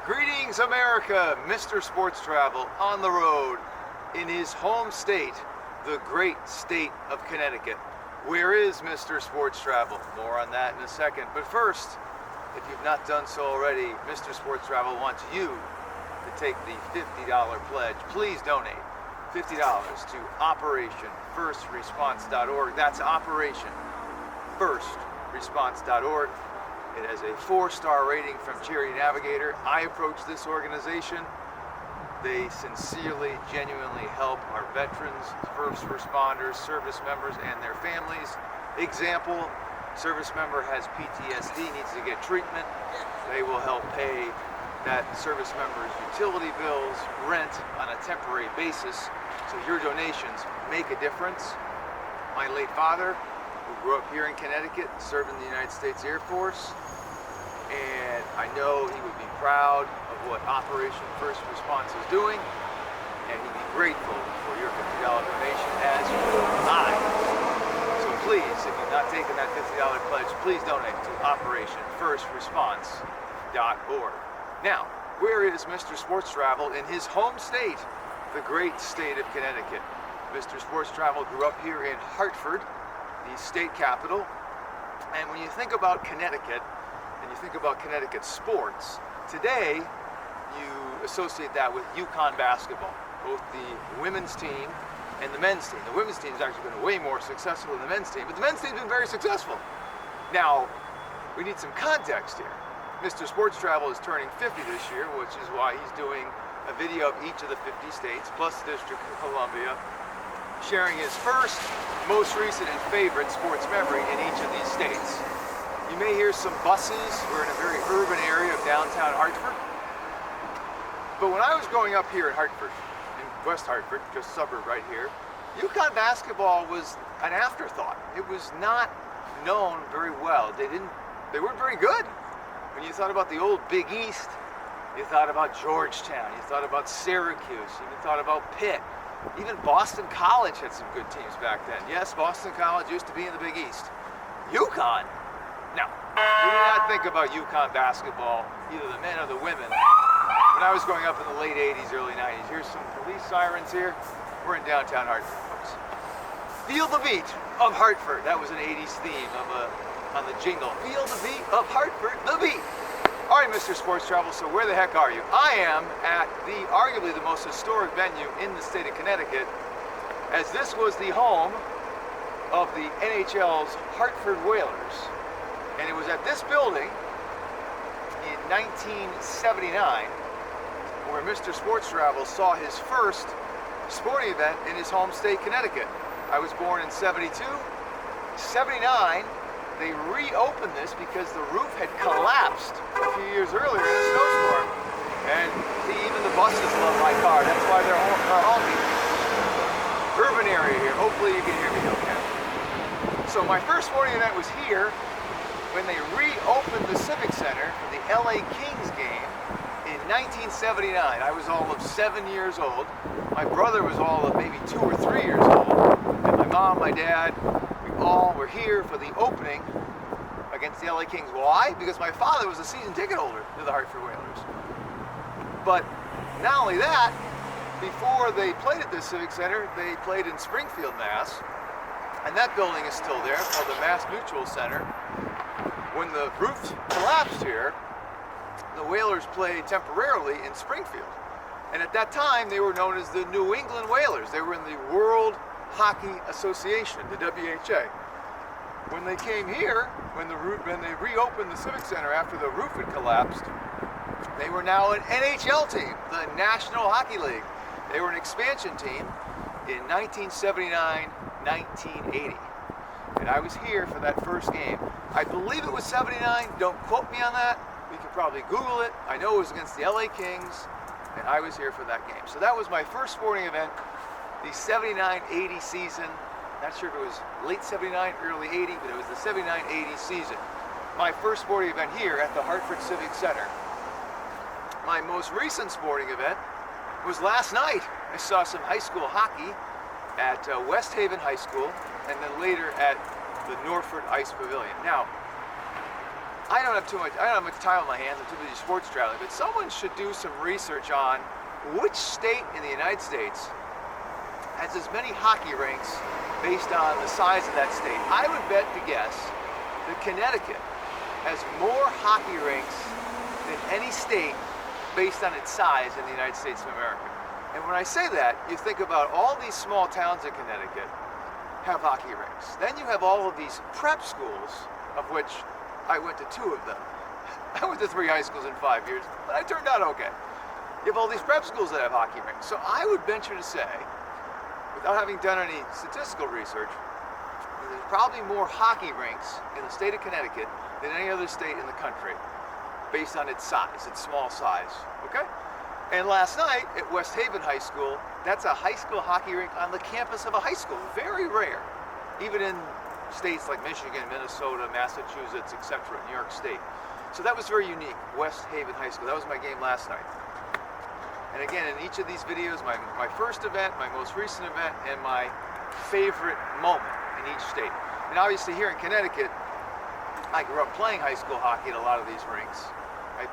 Greetings, America! Mr. Sports Travel on the road in his home state, the great state of Connecticut. Where is Mr. Sports Travel? More on that in a second. But first, if you've not done so already, Mr. Sports Travel wants you to take the $50 pledge. Please donate $50 to OperationFirstResponse.org. That's OperationFirstResponse.org. It has a 4-star rating from Charity Navigator. I approach this organization. They sincerely, genuinely help our veterans, first responders, service members, and their families. Example, service member has PTSD, needs to get treatment. They will help pay that service member's utility bills, rent on a temporary basis. So your donations make a difference. My late father, who grew up here in Connecticut, served in the United States Air Force, and I know he would be proud of what Operation First Response is doing, and he'd be grateful for your $50 donation, as would I. So please, if you've not taken that $50 pledge, please donate to OperationFirstResponse.org. Now, where is Mr. Sports Travel in his home state, the great state of Connecticut? Mr. Sports Travel grew up here in Hartford, the state capital, and when you think about Connecticut, and you think about Connecticut sports, today you associate that with UConn basketball, both the women's team and the men's team. The women's team has actually been way more successful than the men's team, but the men's team has been very successful. Now, we need some context here. Mr. Sports Travel is turning 50 this year, which is why he's doing a video of each of the 50 states, plus the District of Columbia, sharing his first, most recent, and favorite sports memory in each of these states. You may hear some buses. We're in a very urban area of downtown Hartford. But when I was growing up here in Hartford, in West Hartford, just a suburb right here, UConn basketball was an afterthought. It was not known very well. They weren't very good. When you thought about the old Big East, you thought about Georgetown, you thought about Syracuse, you even thought about Pitt. Even Boston College had some good teams back then. Yes, Boston College used to be in the Big East. UConn? No. We did not think about UConn basketball, either the men or the women. When I was growing up in the late 80s, early 90s, here's some police sirens here. We're in downtown Hartford, folks. Feel the beat of Hartford. That was an 80s theme on the jingle. Feel the beat of Hartford, the beat. All right, Mr. Sports Travel, so where the heck are you? I am at arguably the most historic venue in the state of Connecticut, as this was the home of the NHL's Hartford Whalers. And it was at this building in 1979 where Mr. Sports Travel saw his first sporting event in his home state, Connecticut. I was born in 72. 79, they reopened this because the roof had collapsed a few years earlier in a snowstorm. And even the buses love my car. That's why they're honking. Urban area here. Hopefully you can hear me okay. So my first sporting event was here when they reopened the Civic Center for the LA Kings game in 1979. I was all of 7 years old. My brother was all of maybe 2 or 3 years old. And my mom, my dad, we all were here for the opening against the LA Kings. Why? Because my father was a season ticket holder to the Hartford Whalers. But not only that, before they played at the Civic Center, they played in Springfield, Mass. And that building is still there, called the Mass Mutual Center. When the roof collapsed here, the Whalers played temporarily in Springfield. And at that time, they were known as the New England Whalers. They were in the World Hockey Association, the WHA. When they came here, when they reopened the Civic Center after the roof had collapsed, they were now an NHL team, the National Hockey League. They were an expansion team in 1979-1980. And I was here for that first game. I believe it was 79, don't quote me on that. We could probably Google it. I know it was against the LA Kings, and I was here for that game. So that was my first sporting event, the 79-80 season. Not sure if it was late 79, early 80, but it was the 79-80 season. My first sporting event here at the Hartford Civic Center. My most recent sporting event was last night. I saw some high school hockey at West Haven High School, and then later at the Norford Ice Pavilion. Now, I don't have much time on my hands. I'm too busy sports traveling, but someone should do some research on which state in the United States has as many hockey rinks based on the size of that state. I would bet to guess that Connecticut has more hockey rinks than any state based on its size in the United States of America. And when I say that, you think about all these small towns in Connecticut have hockey rinks. Then you have all of these prep schools, of which I went to 2 of them. I went to 3 high schools in 5 years, but I turned out okay. You have all these prep schools that have hockey rinks. So I would venture to say, without having done any statistical research, there's probably more hockey rinks in the state of Connecticut than any other state in the country, based on its size, its small size, okay? And last night at West Haven High School, that's a high school hockey rink on the campus of a high school. Very rare, even in states like Michigan, Minnesota, Massachusetts, etc., New York State. So that was very unique, West Haven High School. That was my game last night. And again, in each of these videos, my first event, my most recent event, and my favorite moment in each state. And obviously here in Connecticut, I grew up playing high school hockey at a lot of these rinks. I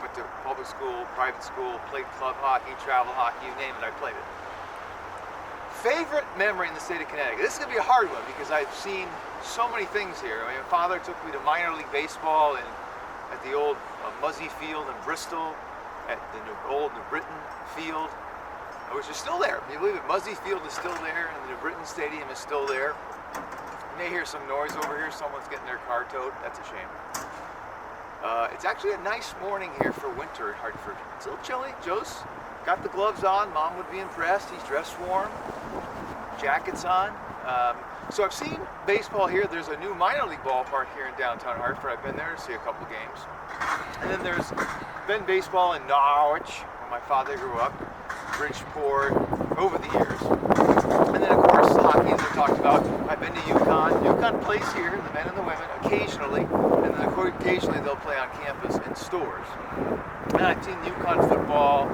went to public school, private school, played club hockey, travel hockey, you name it, I played it. Favorite memory in the state of Connecticut. This is going to be a hard one because I've seen so many things here. I mean, my father took me to minor league baseball at the old Muzzy Field in Bristol, at the old New Britain Field, which is still there. Can you believe it? Muzzy Field is still there, and the New Britain Stadium is still there. You may hear some noise over here. Someone's getting their car towed. That's a shame. It's actually a nice morning here for winter in Hartford. It's a little chilly. Joe's got the gloves on. Mom would be impressed. He's dressed warm. Jacket's on. So I've seen baseball here. There's a new minor league ballpark here in downtown Hartford. I've been there to see a couple games. And then there's been baseball in Norwich, where my father grew up, Bridgeport, over the years. And then, of course, hockey, as I talked about. I've been to UConn. UConn plays here, the men and the women, occasionally. And then, occasionally, they'll play on campus in stores. And I've seen UConn football,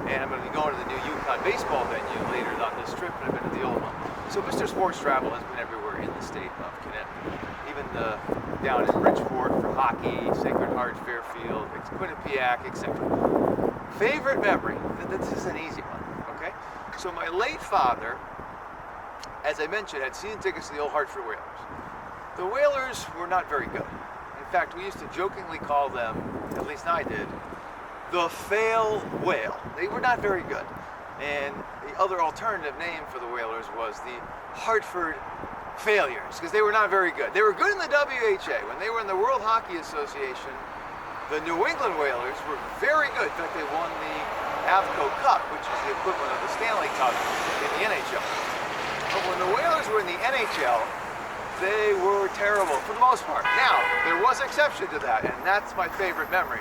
and I'm going to be going to the new UConn baseball venue later on this trip, and I've been to the old one. So Mr. Sports Travel has been everywhere in the state of Connecticut. Even down in Bridgeport for hockey, Sacred Heart, Fairfield, Quinnipiac, etc. Favorite memory? This is an easy one, okay? So my late father, as I mentioned, had season tickets to the old Hartford Whalers. The Whalers were not very good. In fact, we used to jokingly call them, at least I did, the fail whale. They were not very good. And the other alternative name for the Whalers was the Hartford Failures, because they were not very good. They were good in the WHA. When they were in the World Hockey Association, the New England Whalers were very good. In fact, they won the Avco Cup, which is the equivalent of the Stanley Cup in the NHL. But when the Whalers were in the NHL, they were terrible for the most part. Now, there was an exception to that, and that's my favorite memory.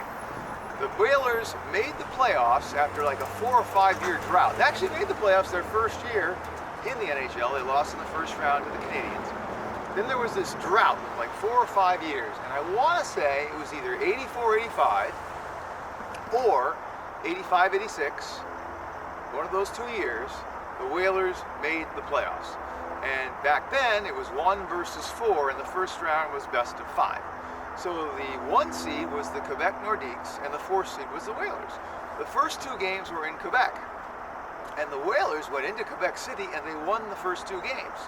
The Whalers made the playoffs after like a 4 or 5 year drought. They actually made the playoffs their first year in the NHL. They lost in the first round to the Canadiens. Then there was this drought, like 4 or 5 years, and I want to say it was either 84-85 or 85-86. One of those 2 years, the Whalers made the playoffs. And back then, it was 1 versus 4, and the first round was best of 5. So the 1 seed was the Quebec Nordiques, and the 4 seed was the Whalers. The first 2 games were in Quebec, and the Whalers went into Quebec City, and they won the first 2 games,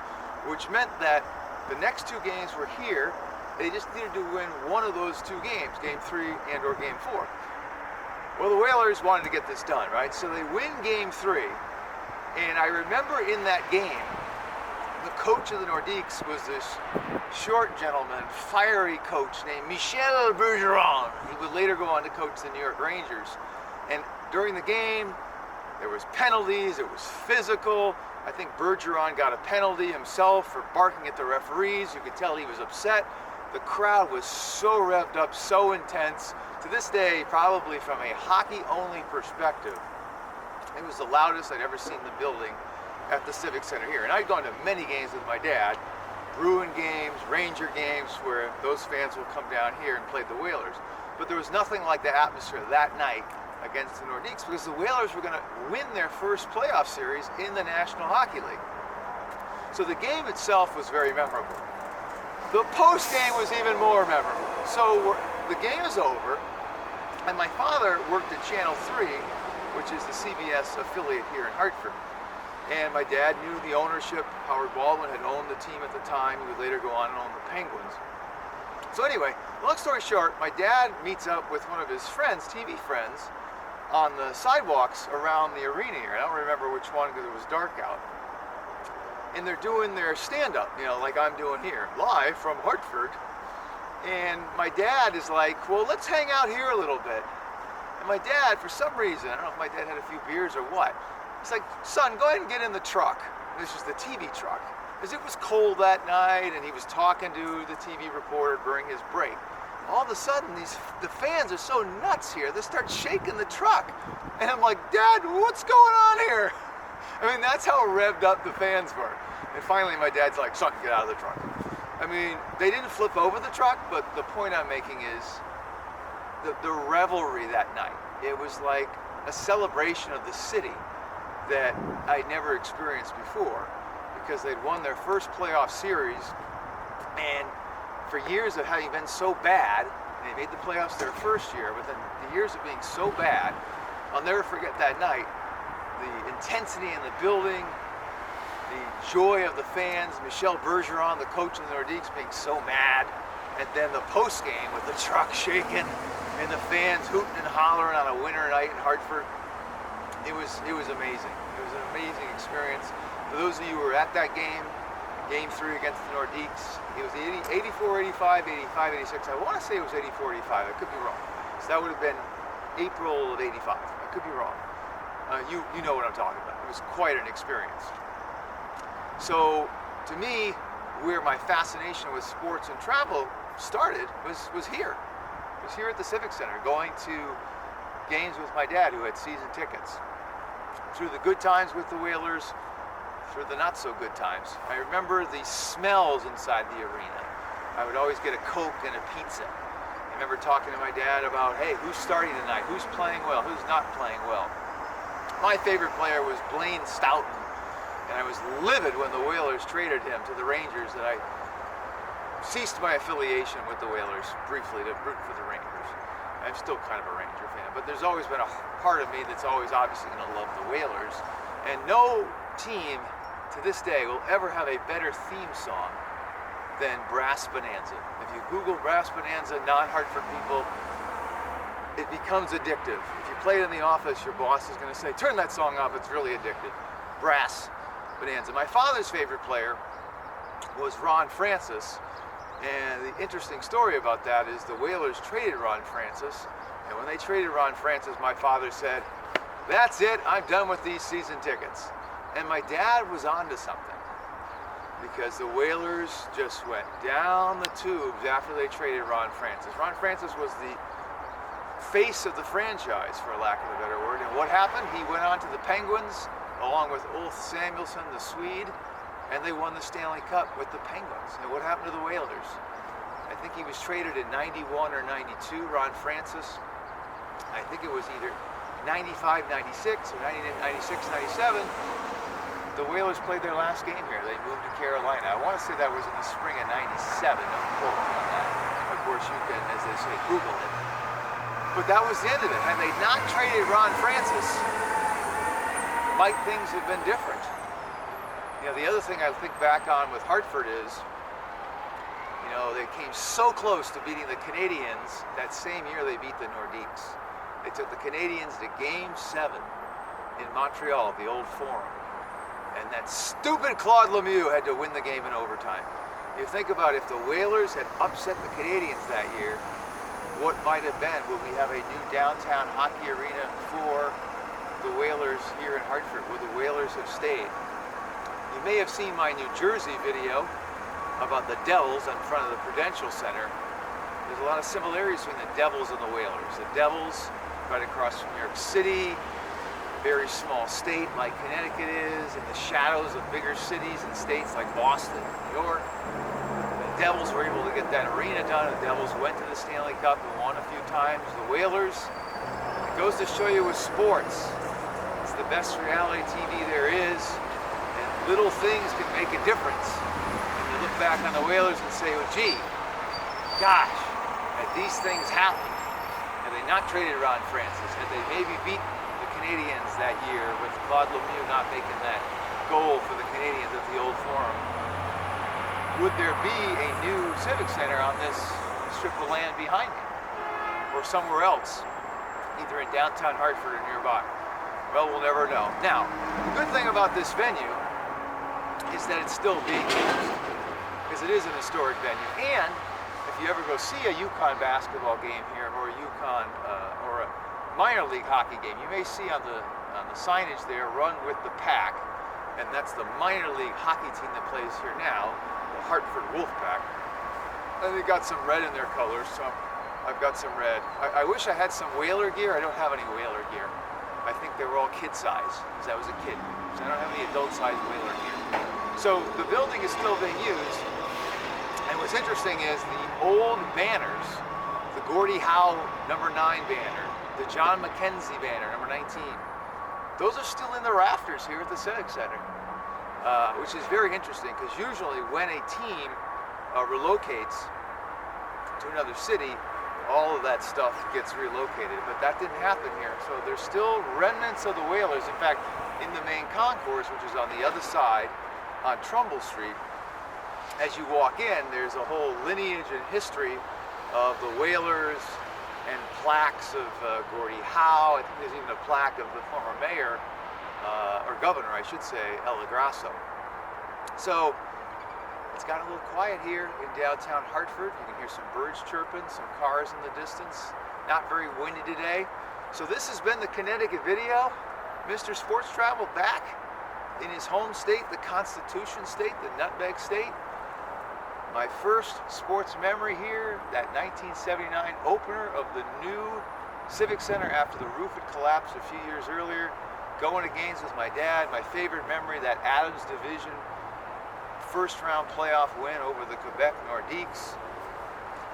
which meant that the next 2 games were here. They just needed to win one of those 2 games, Game 3 and or Game 4. Well, the Whalers wanted to get this done, right? So they win Game 3, and I remember in that game, the coach of the Nordiques was this short gentleman, fiery coach named Michel Bergeron. He would later go on to coach the New York Rangers. And during the game, there was penalties, it was physical. I think Bergeron got a penalty himself for barking at the referees. You could tell he was upset. The crowd was so revved up, so intense. To this day, probably from a hockey-only perspective, it was the loudest I'd ever seen the building at the Civic Center here. And I'd gone to many games with my dad, Bruin games, Ranger games, where those fans will come down here and play the Whalers. But there was nothing like the atmosphere that night against the Nordiques, because the Whalers were going to win their first playoff series in the National Hockey League. So the game itself was very memorable. The post game was even more memorable. So the game is over, and my father worked at Channel 3, which is the CBS affiliate here in Hartford. And my dad knew the ownership. Howard Baldwin had owned the team at the time. He would later go on and own the Penguins. So anyway, long story short, my dad meets up with one of his friends, TV friends, on the sidewalks around the arena here. I don't remember which one because it was dark out. And they're doing their stand-up, you know, like I'm doing here, live from Hartford. And my dad is like, well, let's hang out here a little bit. And my dad, for some reason, I don't know if my dad had a few beers or what, he's like, son, go ahead and get in the truck. This was the TV truck. Because it was cold that night, and he was talking to the TV reporter during his break. All of a sudden, the fans are so nuts here, they start shaking the truck. And I'm like, Dad, what's going on here? I mean, that's how revved up the fans were. And finally, my dad's like, son, get out of the truck. I mean, they didn't flip over the truck, but the point I'm making is the revelry that night. It was like a celebration of the city that I'd never experienced before, because they'd won their first playoff series, and for years of having been so bad, they made the playoffs their first year, but then the years of being so bad, I'll never forget that night. The intensity in the building, the joy of the fans, Michel Bergeron, the coach of the Nordiques, being so mad, and then the post game with the truck shaking and the fans hooting and hollering on a winter night in Hartford. It was amazing. It was an amazing experience. For those of you who were at that game, Game 3 against the Nordiques, it was 84-85, 85-86. I want to say it was 84-85. I could be wrong. So that would have been April of 85. I could be wrong. You know what I'm talking about. It was quite an experience. So to me, where my fascination with sports and travel started was here. It was here at the Civic Center, going to games with my dad who had season tickets. Through the good times with the Whalers, through the not so good times. I remember the smells inside the arena. I would always get a Coke and a pizza. I remember talking to my dad about, hey, who's starting tonight? Who's playing well? Who's not playing well? My favorite player was Blaine Stoughton, and I was livid when the Whalers traded him to the Rangers that I ceased my affiliation with the Whalers briefly to root for the Rangers. I'm still kind of a Ranger fan, but there's always been a part of me that's always obviously going to love the Whalers. And no team to this day will ever have a better theme song than Brass Bonanza. If you Google Brass Bonanza, non-Hartford people, it becomes addictive. If you play it in the office, your boss is going to say, turn that song off, it's really addictive. Brass Bonanza. My father's favorite player was Ron Francis, and the interesting story about that is the Whalers traded Ron Francis, and when they traded Ron Francis, my father said, that's it, I'm done with these season tickets. And my dad was onto something, because the Whalers just went down the tubes after they traded Ron Francis. Ron Francis was the face of the franchise, for lack of a better word. And what happened? He went on to the Penguins, along with Ulf Samuelsson, the Swede, and they won the Stanley Cup with the Penguins. And what happened to the Whalers? I think he was traded in 91 or 92, Ron Francis. I think it was either 95, 96, or 96, 97. The Whalers played their last game here. They moved to Carolina. I want to say that was in the spring of 97. Don't quote me on that. Of course, you can, as they say, Google it. But that was the end of it. Had they not traded Ron Francis, might things have been different? You know, the other thing I think back on with Hartford is, you know, they came so close to beating the Canadiens that same year they beat the Nordiques. They took the Canadiens to Game 7 in Montreal, the old Forum. And that stupid Claude Lemieux had to win the game in overtime. You think about if the Whalers had upset the Canadiens that year, what might have been? Will we have a new downtown hockey arena for the Whalers here in Hartford? Will the Whalers have stayed? You may have seen my New Jersey video about the Devils in front of the Prudential Center. There's a lot of similarities between the Devils and the Whalers. The Devils, right across from New York City, very small state like Connecticut is, in the shadows of bigger cities and states like Boston, New York. The Devils were able to get that arena done. The Devils went to the Stanley Cup and won a few times. The Whalers, it goes to show you with sports, it's the best reality TV there is, and little things can make a difference. And you look back on the Whalers and say, well, gee, gosh, at these things happen, had they not traded Ron Francis, had they maybe beat the Canadiens that year with Claude Lemieux not making that goal for the Canadiens at the Old Forum, would there be a new Civic Center on this strip of land behind me, or somewhere else, either in downtown Hartford or nearby? Well, we'll never know. Now, the good thing about this venue is that it's still being used, because it is an historic venue. And if you ever go see a UConn basketball game here, or a UConn or a minor league hockey game, you may see on the signage there, "Run with the Pack," and that's the minor league hockey team that plays here now, the Hartford Wolfpack. And they got some red in their colors, so I've got some red. I wish I had some Whaler gear. I don't have any Whaler gear. I think they were all kid size, because I was a kid. So I don't have any adult size Whaler gear. So the building is still being used. And what's interesting is the old banners, the Gordie Howe #9 banner, the John McKenzie banner, #19, those are still in the rafters here at the Civic Center, which is very interesting, because usually when a team relocates to another city, all of that stuff gets relocated, but that didn't happen here. So there's still remnants of the Whalers. In fact, in the main concourse, which is on the other side on Trumbull Street, as you walk in, there's a whole lineage and history of the Whalers and plaques of Gordie Howe. I think there's even a plaque of the former mayor, or governor, I should say, El Grasso. So it's got a little quiet here in downtown Hartford. You can hear some birds chirping, some cars in the distance. Not very windy today. So this has been the Connecticut video. Mr. Sports Travel back in his home state, the Constitution State, the Nutmeg State. My first sports memory here, that 1979 opener of the new Civic Center after the roof had collapsed a few years earlier. Going to games with my dad. My favorite memory, that Adams Division first round playoff win over the Quebec Nordiques.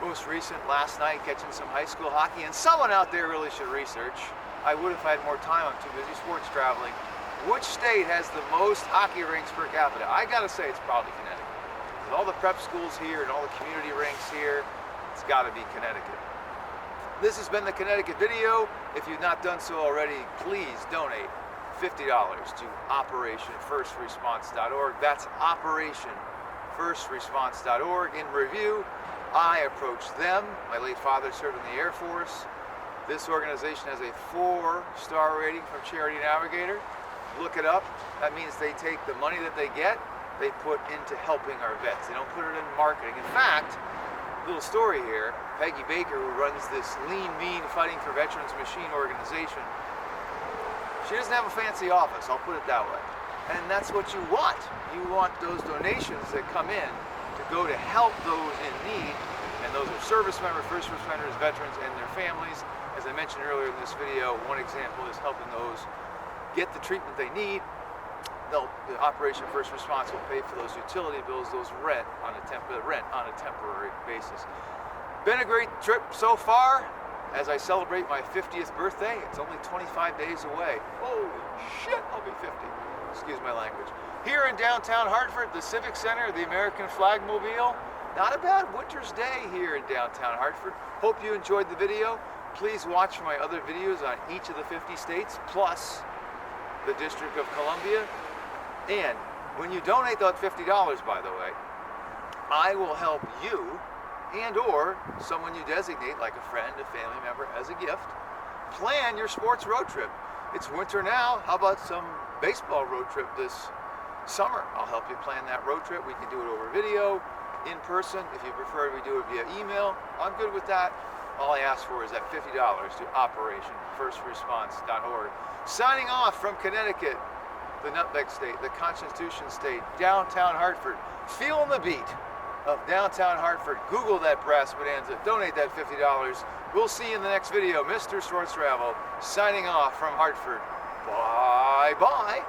Most recent, last night, catching some high school hockey. And someone out there really should research. I would if I had more time. I'm too busy sports traveling. Which state has the most hockey rinks per capita? I gotta say it's probably Connecticut. With all the prep schools here and all the community rinks here, it's gotta be Connecticut. This has been the Connecticut video. If you've not done so already, please donate $50 to OperationFirstResponse.org. That's OperationFirstResponse.org. In review, I approached them. My late father served in the Air Force. This organization has a 4-star rating from Charity Navigator. Look it up. That means they take the money that they get, they put into helping our vets. They don't put it in marketing. In fact, little story here, Peggy Baker, who runs this lean, mean, fighting for veterans machine organization, she doesn't have a fancy office, I'll put it that way. And that's what you want. You want those donations that come in to go to help those in need. And those are service members, first responders, veterans, and their families. As I mentioned earlier in this video, one example is helping those get the treatment they need. The Operation First Response will pay for those utility bills, those rent on a temporary basis. Been a great trip so far. As I celebrate my 50th birthday, it's only 25 days away. Holy shit, I'll be 50. Excuse my language. Here in downtown Hartford, the Civic Center, the American Flagmobile. Not a bad winter's day here in downtown Hartford. Hope you enjoyed the video. Please watch my other videos on each of the 50 states, plus the District of Columbia. And when you donate that $50, by the way, I will help you and or someone you designate, like a friend, a family member, as a gift, plan your sports road trip. It's winter now. How about some baseball road trip this summer? I'll help you plan that road trip. We can do it over video, in person. If you prefer, we do it via email. I'm good with that. All I ask for is that $50 to OperationFirstResponse.org. Signing off from Connecticut, the Nutmeg State, the Constitution State, downtown Hartford. Feeling the beat of downtown Hartford. Google that brass bonanza. Donate that $50. We'll see you in the next video. Mr. Sports Travel signing off from Hartford. Bye-bye.